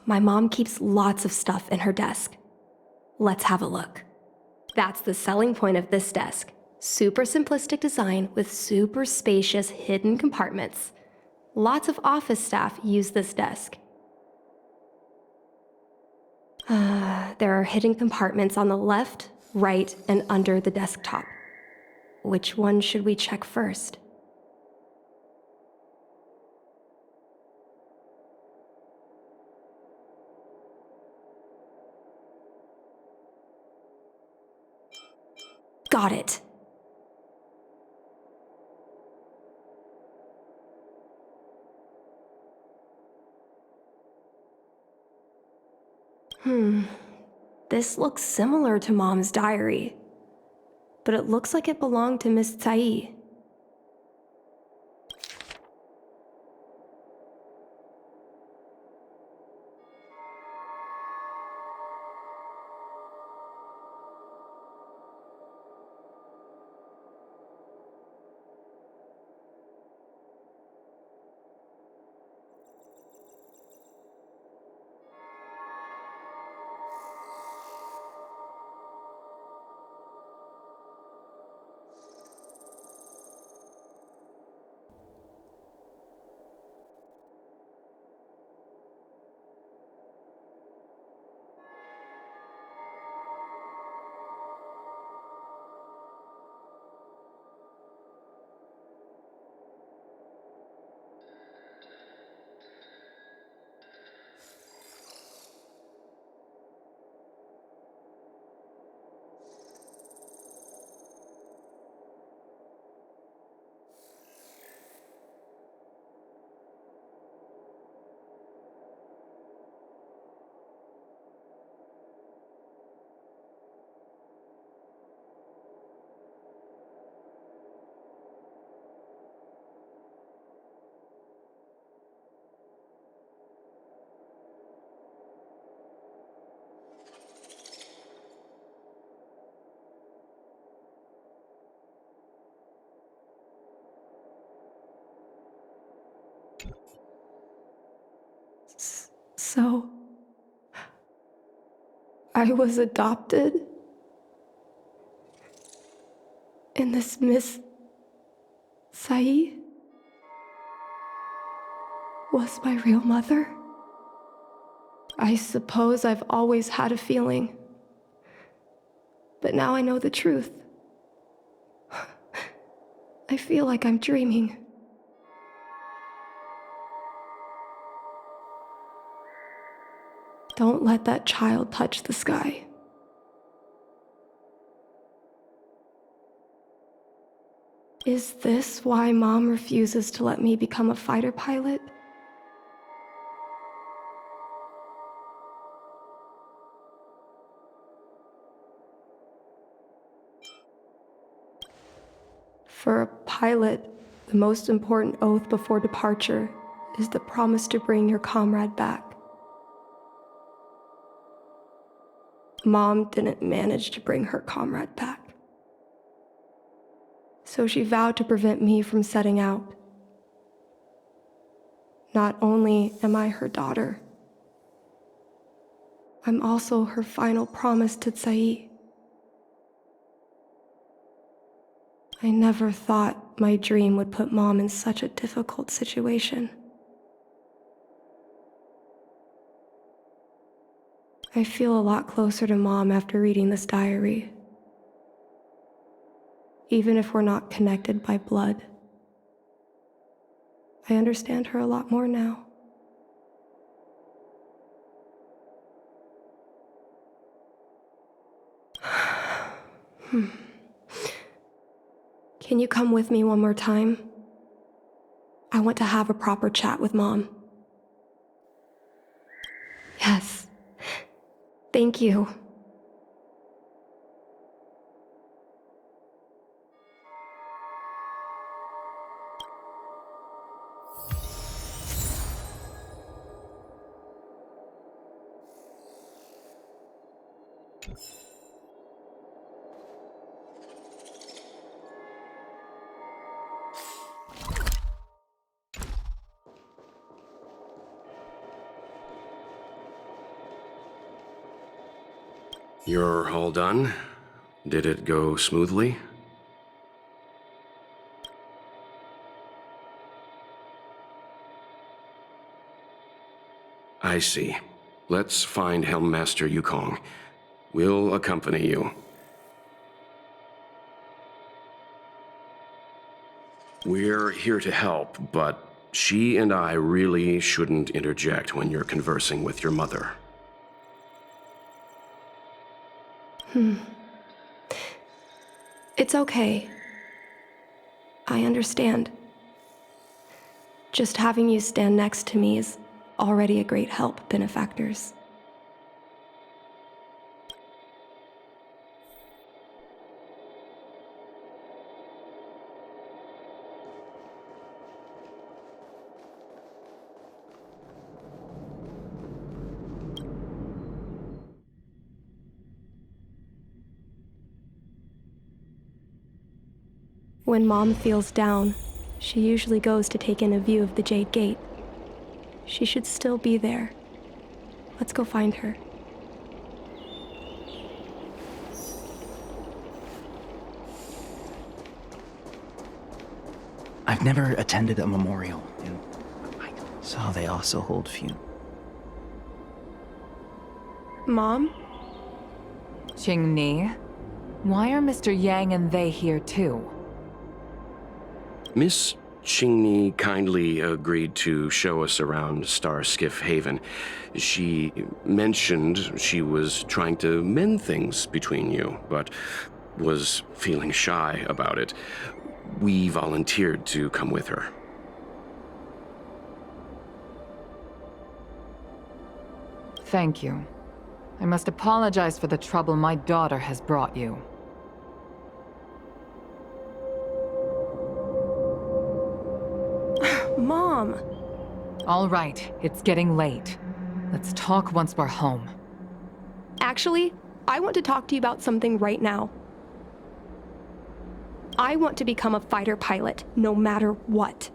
My mom keeps lots of stuff in her desk. Let's have a look. That's the selling point of this desk. Super simplistic design with super spacious hidden compartments. Lots of office staff use this desk. There are hidden compartments on the left, right, and under the desktop. Which one should we check first? Got it. This looks similar to Mom's diary, but it looks like it belonged to Miss Tsai. So, I was adopted? And this Miss Tsai was my real mother? I suppose I've always had a feeling. But now I know the truth. I feel like I'm dreaming. Don't let that child touch the sky. Is this why Mom refuses to let me become a fighter pilot? For a pilot, the most important oath before departure is the promise to bring your comrade back. Mom didn't manage to bring her comrade back. So she vowed to prevent me from setting out. Not only am I her daughter, I'm also her final promise to Tsai. I never thought my dream would put Mom in such a difficult situation. I feel a lot closer to Mom after reading this diary. Even if we're not connected by blood, I understand her a lot more now. Can you come with me one more time? I want to have a proper chat with Mom. Yes. Thank you. You're all done? Did it go smoothly? I see. Let's find Helmmaster Yukong. We'll accompany you. We're here to help, but she and I really shouldn't interject when you're conversing with your mother. It's okay. I understand. Just having you stand next to me is already a great help, benefactors. When Mom feels down, she usually goes to take in a view of the Jade Gate. She should still be there. Let's go find her. I've never attended a memorial, and I saw they also hold few. Mom? Qingni, why are Mr. Yang and they here too? Miss Qingni kindly agreed to show us around Star Skiff Haven. She mentioned she was trying to mend things between you, but was feeling shy about it. We volunteered to come with her. Thank you. I must apologize for the trouble my daughter has brought you. Mom! All right, it's getting late. Let's talk once we're home. Actually, I want to talk to you about something right now. I want to become a fighter pilot, no matter what.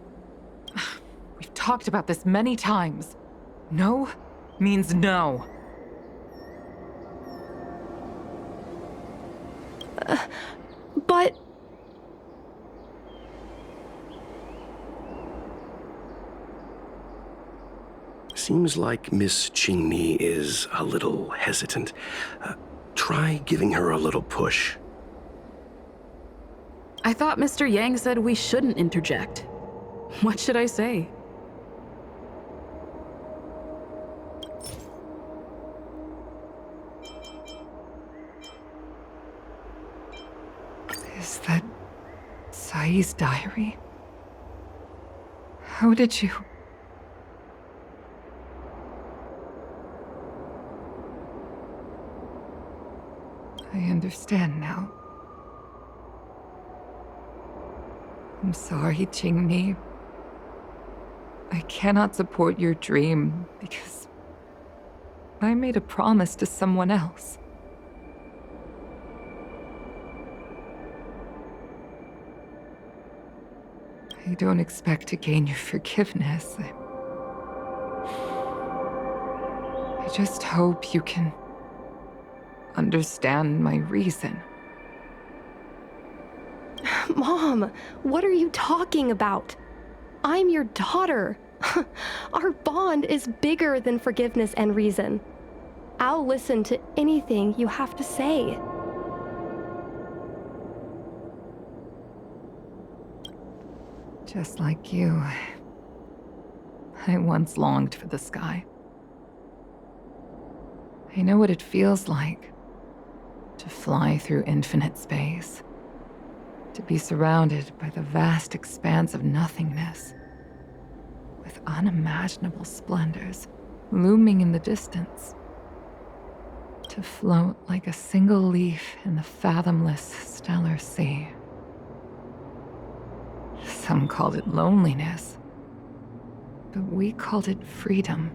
We've talked about this many times. No means no. But... Seems like Miss Qingni is a little hesitant. Try giving her a little push. I thought Mr. Yang said we shouldn't interject. What should I say? Is that Sai's diary? How did you... I understand now. I'm sorry, Qingni. I cannot support your dream because I made a promise to someone else. I don't expect to gain your forgiveness. I just hope you can understand my reason. Mom, what are you talking about? I'm your daughter. Our bond is bigger than forgiveness and reason. I'll listen to anything you have to say. Just like you, I once longed for the sky. I know what it feels like to fly through infinite space, to be surrounded by the vast expanse of nothingness, with unimaginable splendors looming in the distance, to float like a single leaf in the fathomless stellar sea. Some called it loneliness, but we called it freedom.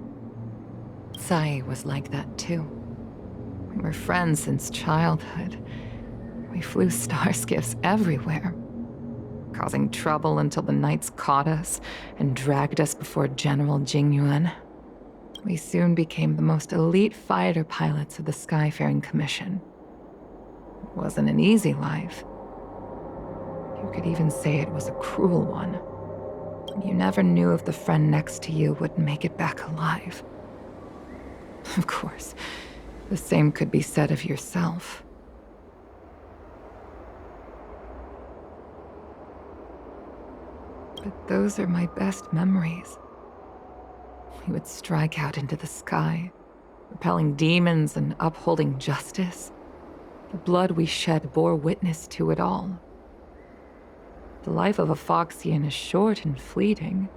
Sai was like that too. We were friends since childhood. We flew star skiffs everywhere, causing trouble until the knights caught us and dragged us before General Jingyuan. We soon became the most elite fighter pilots of the Skyfaring Commission. wasn't an easy life. You could even say it was a cruel one. You never knew if the friend next to you would make it back alive. Of course, the same could be said of yourself. But those are my best memories. We would strike out into the sky, repelling demons and upholding justice. The blood we shed bore witness to it all. The life of a Foxian is short and fleeting.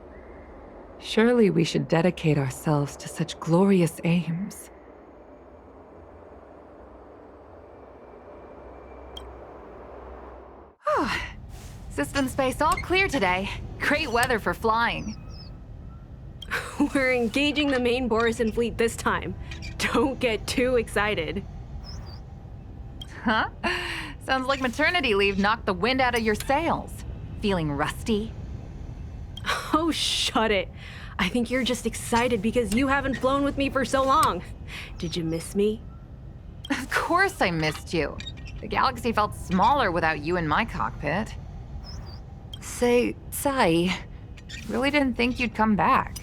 Surely we should dedicate ourselves to such glorious aims. System space all clear today. Great weather for flying. We're engaging the main Borisan fleet this time. Don't get too excited. Huh? Sounds like maternity leave knocked the wind out of your sails. Feeling rusty? Oh, shut it. I think you're just excited because you haven't flown with me for so long. Did you miss me? Of course I missed you. The galaxy felt smaller without you in my cockpit. Say, Sai, really didn't think you'd come back.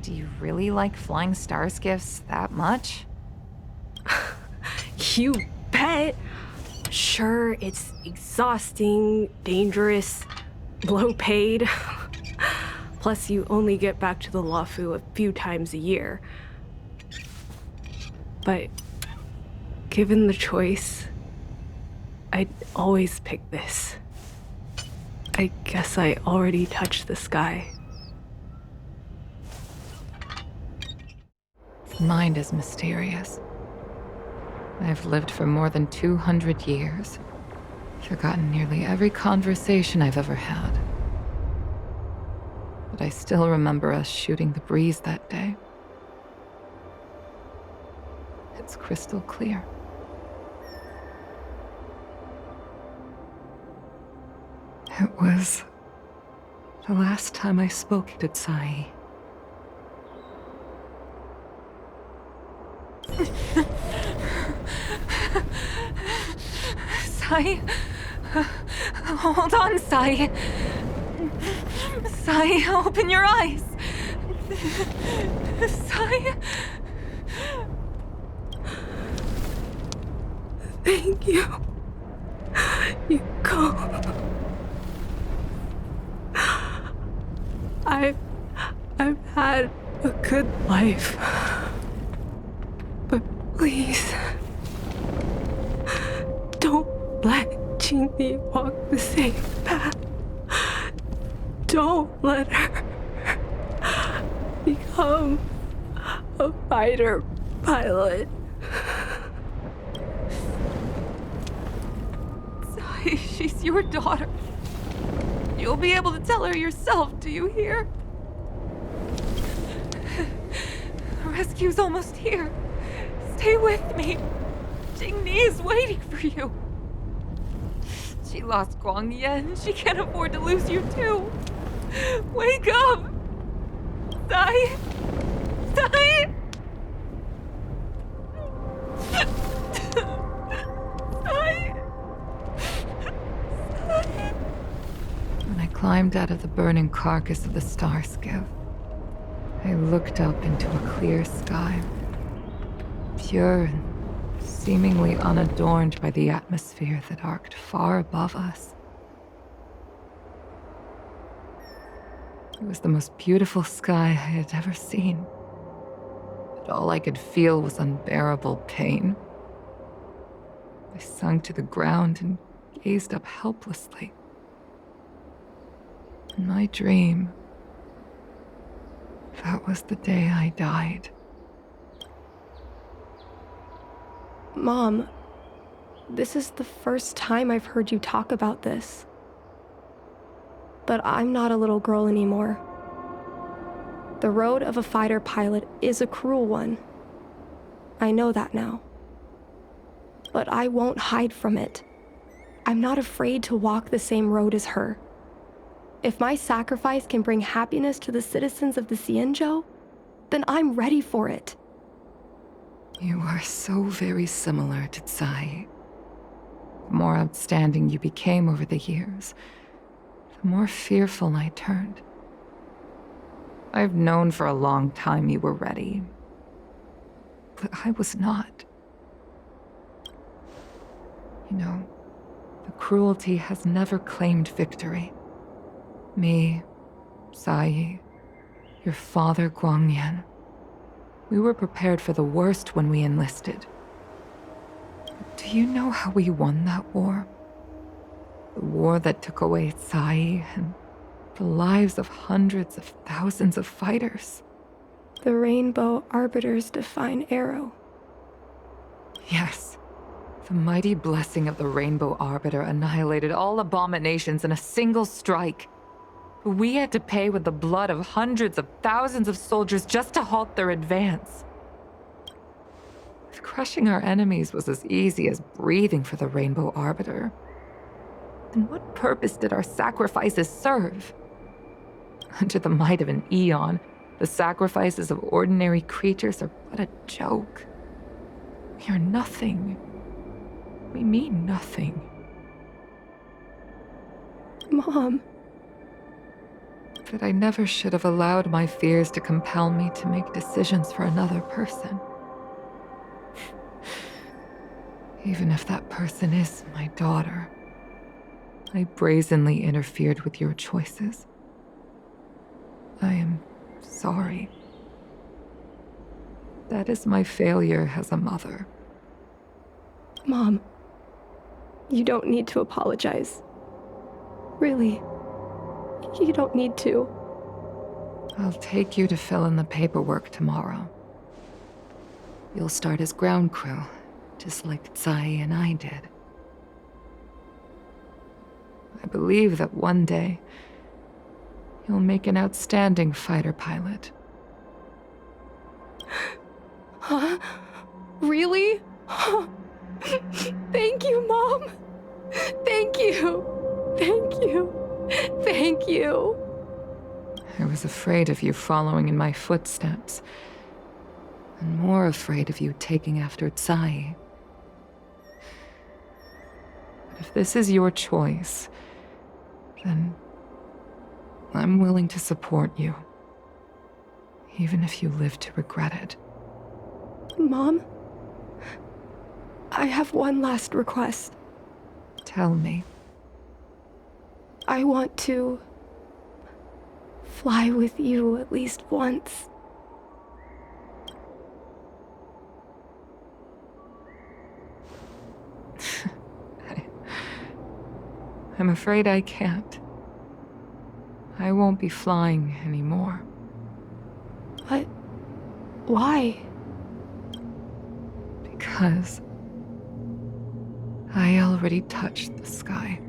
Do you really like flying star skiffs that much? You bet. Sure, it's exhausting, dangerous, low paid. Plus, you only get back to the Luofu a few times a year. But given the choice, I'd always pick this. I guess I already touched the sky. Mind is mysterious. I've lived for more than 200 years. Forgotten nearly every conversation I've ever had. But I still remember us shooting the breeze that day. It's crystal clear. It was the last time I spoke to Sai. Sai? Hold on, Sai. Sai, open your eyes. Sai? Thank you. Yukong. I've had a good life. But please, don't let Qingni walk the same path. Don't let her become a fighter pilot. Sai, she's your daughter. You'll be able to tell her yourself, do you hear? The rescue's almost here. Stay with me. Qingni is waiting for you. She lost Guang Yan. She can't afford to lose you too. Wake up! Sai! Sai! Sai! When I climbed out of the burning carcass of the star skiff, I looked up into a clear sky, pure and seemingly unadorned by the atmosphere that arced far above us. It was the most beautiful sky I had ever seen, but all I could feel was unbearable pain. I sunk to the ground and gazed up helplessly. In my dream, that was the day I died. Mom, this is the first time I've heard you talk about this. But I'm not a little girl anymore. The road of a fighter pilot is a cruel one. I know that now. But I won't hide from it. I'm not afraid to walk the same road as her. If my sacrifice can bring happiness to the citizens of the Xianzhou, then I'm ready for it. You are so very similar to Tsai. The more outstanding you became over the years, the more fearful I turned. I've known for a long time you were ready, but I was not. You know, the cruelty has never claimed victory. Me, Sai, your father Guangnian. We were prepared for the worst when we enlisted. Do you know how we won that war? The war that took away Sai and the lives of hundreds of thousands of fighters. The Rainbow Arbiter's divine arrow. Yes. The mighty blessing of the Rainbow Arbiter annihilated all abominations in a single strike. We had to pay with the blood of hundreds of thousands of soldiers just to halt their advance. If crushing our enemies was as easy as breathing for the Rainbow Arbiter, then what purpose did our sacrifices serve? Under the might of an eon, the sacrifices of ordinary creatures are but a joke. We are nothing. We mean nothing. Mom. That I never should have allowed my fears to compel me to make decisions for another person. Even if that person is my daughter, I brazenly interfered with your choices. I am sorry. That is my failure as a mother. Mom, you don't need to apologize. Really, you don't need to. I'll take you to fill in the paperwork tomorrow. You'll start as ground crew, just like Tsai and I did. I believe that one day, you'll make an outstanding fighter pilot. Huh? Really? Thank you, Mom. Thank you. Thank you. Thank you. I was afraid of you following in my footsteps, and more afraid of you taking after Tsai. But if this is your choice, then I'm willing to support you, even if you live to regret it. Mom, I have one last request. Tell me. I want to fly with you at least once. I'm afraid I can't. I won't be flying anymore. But why? Because I already touched the sky.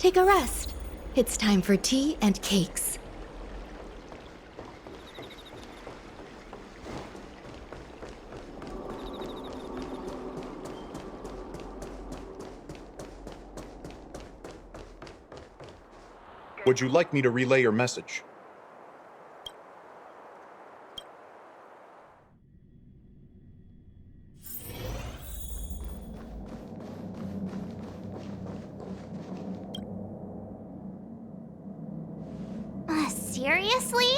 take a rest. It's time for tea and cakes. Would you like me to relay your message? Seriously?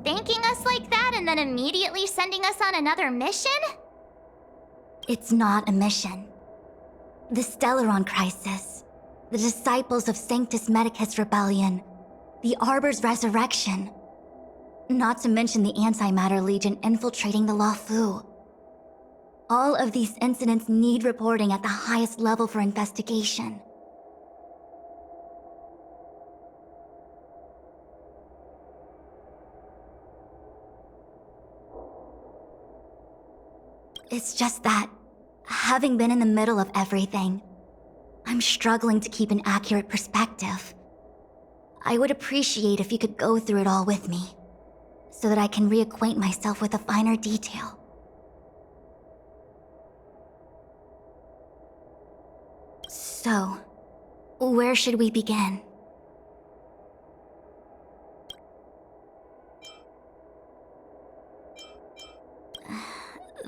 Thanking us like that and then immediately sending us on another mission? It's not a mission. The Stellaron Crisis, the Disciples of Sanctus Medicus Rebellion, the Arbor's resurrection. Not to mention the Antimatter Legion infiltrating the Luofu. All of these incidents need reporting at the highest level for investigation. It's just that, having been in the middle of everything, I'm struggling to keep an accurate perspective. I would appreciate if you could go through it all with me, so that I can reacquaint myself with a finer detail. So, where should we begin?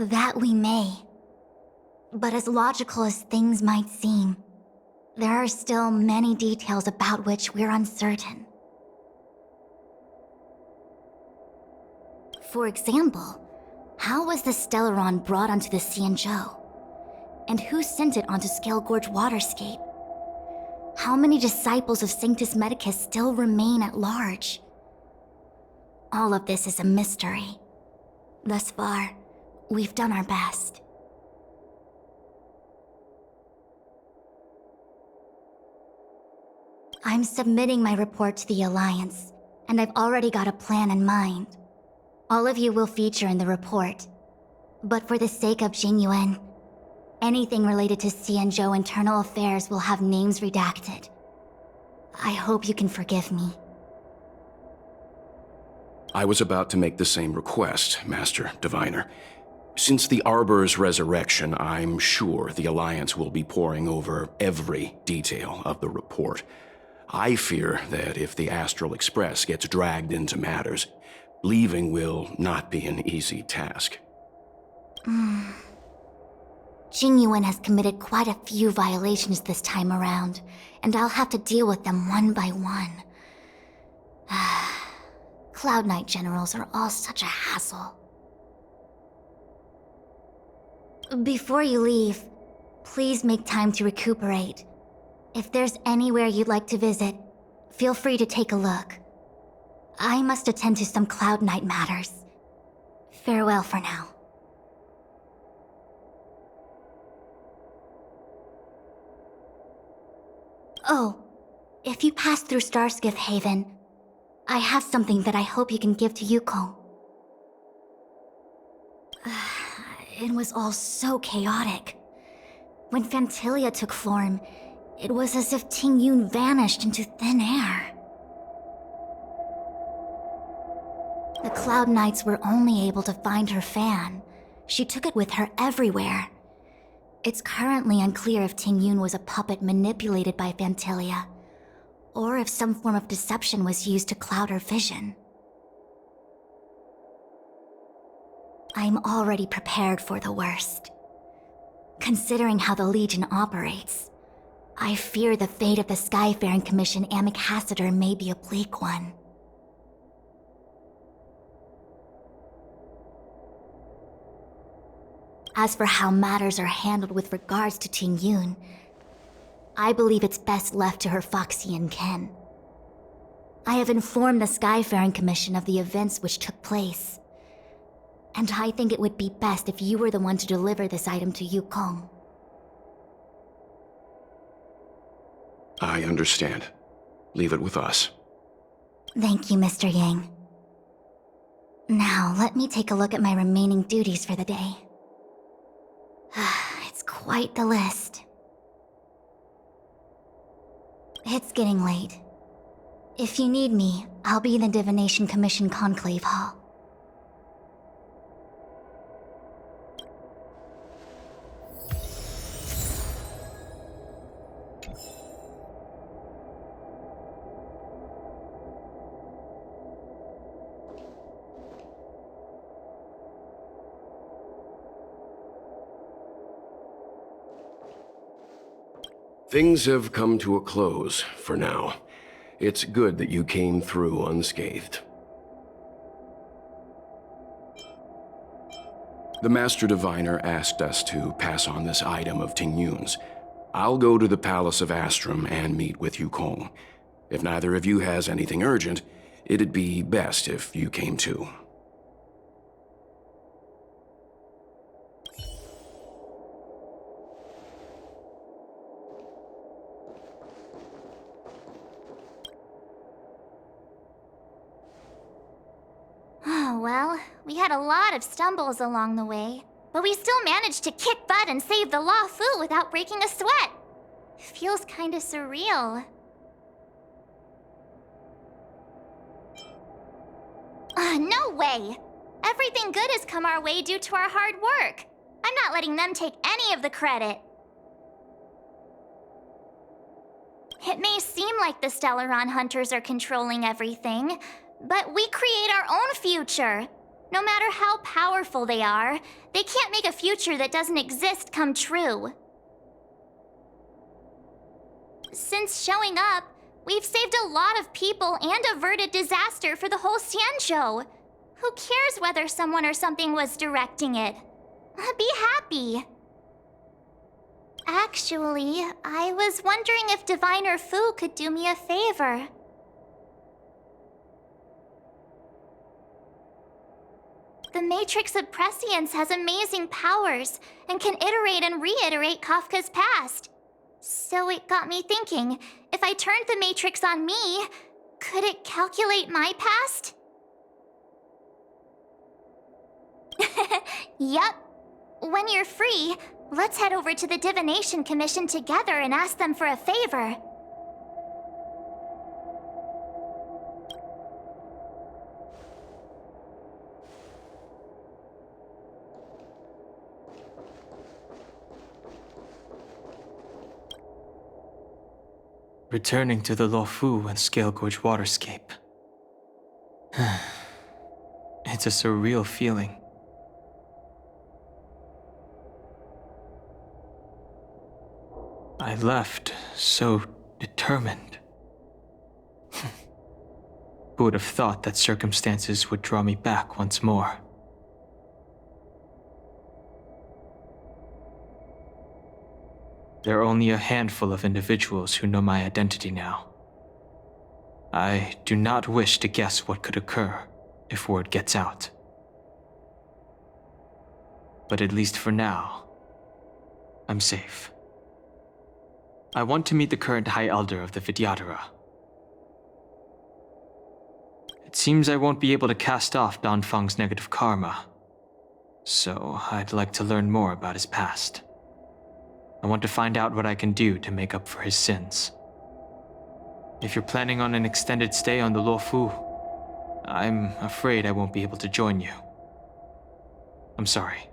That we may. But as logical as things might seem, there are still many details about which we're uncertain. For example, how was the Stellaron brought onto the Xianzhou? And who sent it onto Scale Gorge Waterscape? How many disciples of Sanctus Medicus still remain at large? All of this is a mystery. Thus far, we've done our best. I'm submitting my report to the Alliance, and I've already got a plan in mind. All of you will feature in the report. But for the sake of Jingyuan, anything related to Xianzhou internal affairs will have names redacted. I hope you can forgive me. I was about to make the same request, Master Diviner. Since the Arbor's resurrection, I'm sure the Alliance will be poring over every detail of the report. I fear that if the Astral Express gets dragged into matters, leaving will not be an easy task. Qingyuan has committed quite a few violations this time around, and I'll have to deal with them one by one. Cloud Knight generals are all such a hassle. Before you leave, please make time to recuperate. If there's anywhere you'd like to visit, feel free to take a look. I must attend to some Cloud Knight matters. Farewell for now. Oh, if you pass through Starskiff Haven, I have something that I hope you can give to Yukong. It was all so chaotic. When Phantilia took form, it was as if Tingyun vanished into thin air. The Cloud Knights were only able to find her fan. She took it with her everywhere. It's currently unclear if Tingyun was a puppet manipulated by Phantilia, or if some form of deception was used to cloud her vision. I'm already prepared for the worst. Considering how the Legion operates, I fear the fate of the Skyfaring Commission Ambassador may be a bleak one. As for how matters are handled with regards to Tingyun, I believe it's best left to her Foxian ken. I have informed the Skyfaring Commission of the events which took place, and I think it would be best if you were the one to deliver this item to Yukong. I understand. Leave it with us. Thank you, Mr. Yang. Now, let me take a look at my remaining duties for the day. It's quite the list. It's getting late. If you need me, I'll be in the Divination Commission Conclave Hall. Things have come to a close for now. It's good that you came through unscathed. The Master Diviner asked us to pass on this item of Tingyun's. I'll go to the Palace of Astrum and meet with Yukong. If neither of you has anything urgent, it'd be best if you came too. Oh, well, we had a lot of stumbles along the way, but we still managed to kick butt and save the Law Fu without breaking a sweat. Feels kinda surreal. No way! Everything good has come our way due to our hard work. I'm not letting them take any of the credit. It may seem like the Stellaron Hunters are controlling everything, but we create our own future. No matter how powerful they are, they can't make a future that doesn't exist come true. Since showing up, we've saved a lot of people and averted disaster for the whole Xianzhou. Who cares whether someone or something was directing it? Be happy. Actually, I was wondering if Diviner Fu could do me a favor. The Matrix of Prescience has amazing powers and can iterate and reiterate Kafka's past. So it got me thinking, if I turned the Matrix on me, could it calculate my past? Yup. When you're free, let's head over to the Divination Commission together and ask them for a favor. Returning to the Luofu and Scale Gorge waterscape. It's a surreal feeling. I left so determined. Who would have thought that circumstances would draw me back once more? There are only a handful of individuals who know my identity now. I do not wish to guess what could occur if word gets out. But at least for now, I'm safe. I want to meet the current High Elder of the Vidyadhara. It seems I won't be able to cast off Danfang's negative karma, so I'd like to learn more about his past. I want to find out what I can do to make up for his sins. If you're planning on an extended stay on the Luofu, I'm afraid I won't be able to join you. I'm sorry.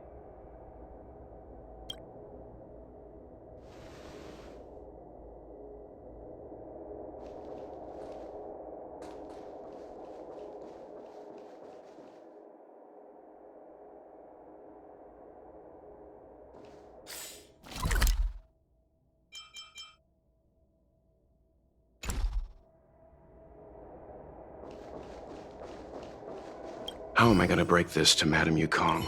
How am I going to break this to Madame Yukong?